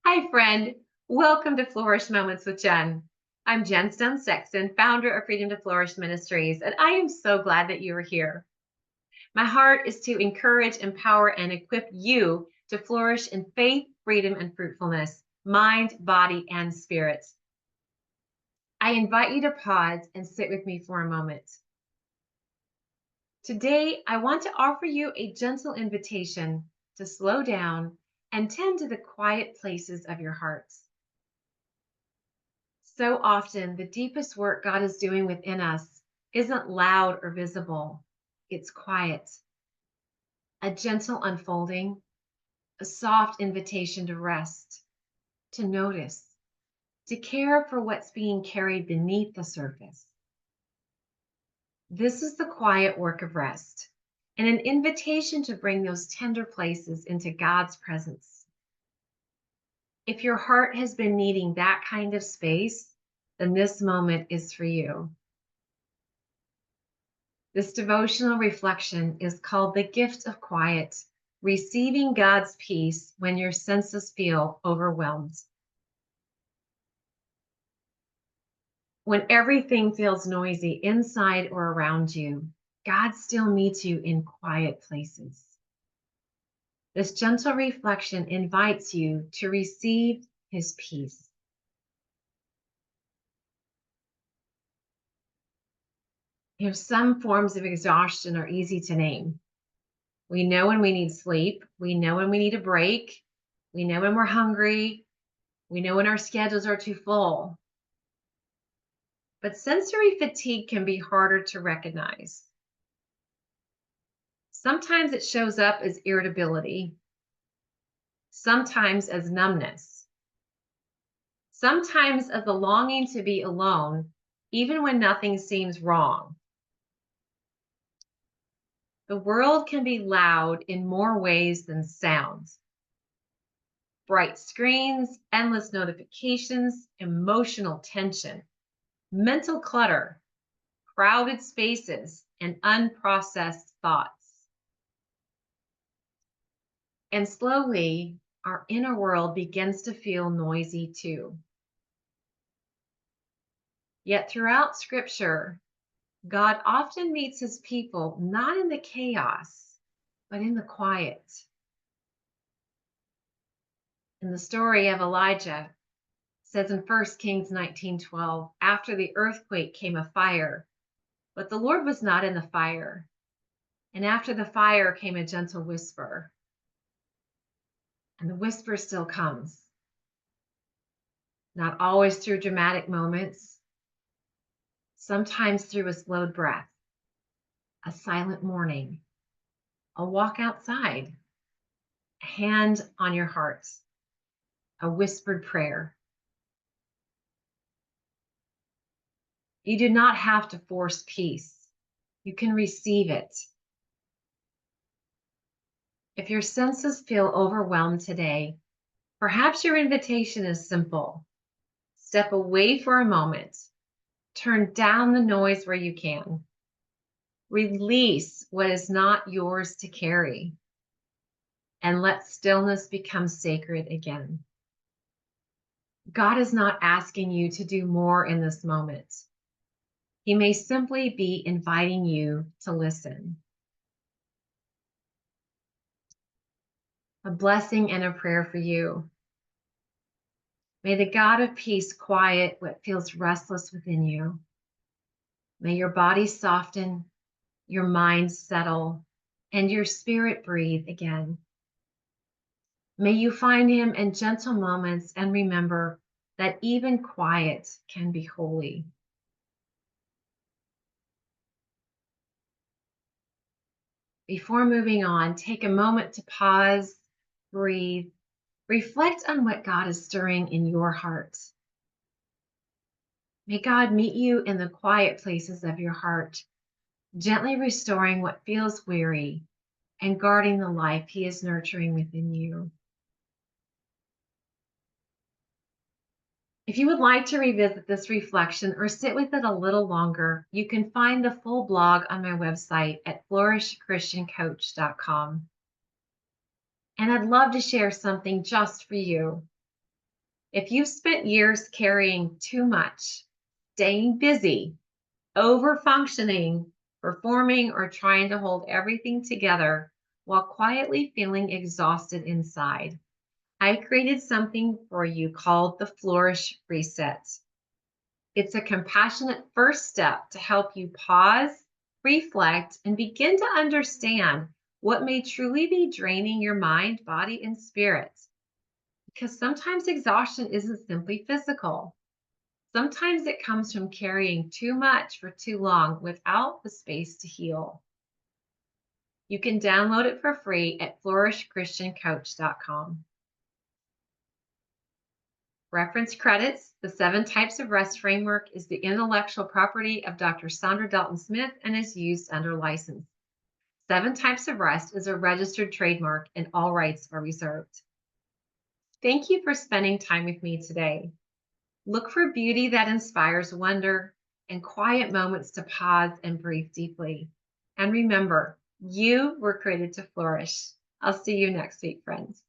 Hi, friend. Welcome to Flourish Moments with Jen. I'm Jen Stone Sexton, founder of Freedom to Flourish Ministries, and I am so glad that you are here. My heart is to encourage, empower, and equip you to flourish in faith, freedom, and fruitfulness, mind, body, and spirit. I invite you to pause and sit with me for a moment. Today, I want to offer you a gentle invitation to slow down and tend to the quiet places of your hearts. So often, the deepest work God is doing within us isn't loud or visible, it's quiet. A gentle unfolding, a soft invitation to rest, to notice, to care for what's being carried beneath the surface. This is the quiet work of rest, and an invitation to bring those tender places into God's presence. If your heart has been needing that kind of space, then this moment is for you. This devotional reflection is called The Gift of Quiet, Receiving God's Peace When Your Senses Feel Overwhelmed. When everything feels noisy inside or around you, God still meets you in quiet places. This gentle reflection invites you to receive His peace. Some forms of exhaustion are easy to name. We know when we need sleep. We know when we need a break. We know when we're hungry. We know when our schedules are too full. But sensory fatigue can be harder to recognize. Sometimes it shows up as irritability, sometimes as numbness, sometimes as the longing to be alone, even when nothing seems wrong. The world can be loud in more ways than sounds. Bright screens, endless notifications, emotional tension, mental clutter, crowded spaces, and unprocessed thoughts. And slowly, our inner world begins to feel noisy too. Yet throughout Scripture, God often meets His people not in the chaos, but in the quiet. In the story of Elijah, it says in 1 Kings 19:12, after the earthquake came a fire, but the Lord was not in the fire. And after the fire came a gentle whisper. And the whisper still comes. Not always through dramatic moments, sometimes through a slowed breath, a silent morning, a walk outside, a hand on your heart, a whispered prayer. You do not have to force peace. You can receive it. If your senses feel overwhelmed today, perhaps your invitation is simple. Step away for a moment. Turn down the noise where you can. Release what is not yours to carry. And let stillness become sacred again. God is not asking you to do more in this moment. He may simply be inviting you to listen. A blessing and a prayer for you. May the God of peace quiet what feels restless within you. May your body soften, your mind settle, and your spirit breathe again. May you find Him in gentle moments and remember that even quiet can be holy. Before moving on, take a moment to pause, breathe, reflect on what God is stirring in your heart. May God meet you in the quiet places of your heart, gently restoring what feels weary and guarding the life He is nurturing within you. If you would like to revisit this reflection or sit with it a little longer, you can find the full blog on my website at flourishchristiancoach.com. And I'd love to share something just for you. If you've spent years carrying too much, staying busy, over functioning, performing, or trying to hold everything together while quietly feeling exhausted inside, I created something for you called the Flourish Reset. It's a compassionate first step to help you pause, reflect, and begin to understand what may truly be draining your mind, body, and spirit. Because sometimes exhaustion isn't simply physical. Sometimes it comes from carrying too much for too long without the space to heal. You can download it for free at flourishchristiancoach.com. Reference credits. The 7 Types of Rest framework is the intellectual property of Dr. Sandra Dalton Smith and is used under license. 7 Types of Rest is a registered trademark and all rights are reserved. Thank you for spending time with me today. Look for beauty that inspires wonder and quiet moments to pause and breathe deeply. And remember, you were created to flourish. I'll see you next week, friends.